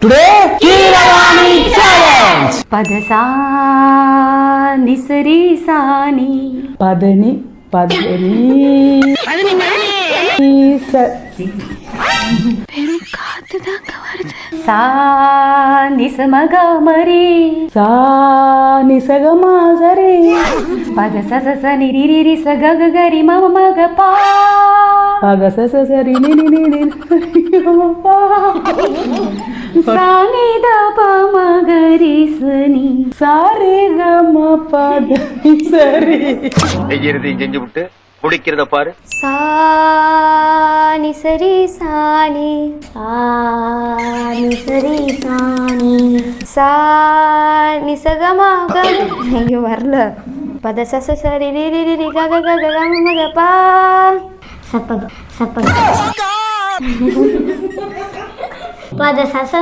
Today, Keeravani Challenge. பதசா நிசரி சாணி பதனி பெரும் காத்துதாங்க வருது. சா நிசமக மரி சா நிசகமா சரி பத சச நிரி சக கரி மம மக பா பக சரி சானி த ப மகரி சனி சாரே கம பத சரி செய்யறதையும் செஞ்சு விட்டு குடிக்கிறத பாரு. சா நிசரி சாணி சா நிசரி சாணி சா நிசகமாக இங்க வரல. பத சச சரி ரி கக கக மக பா சப்பக பத சச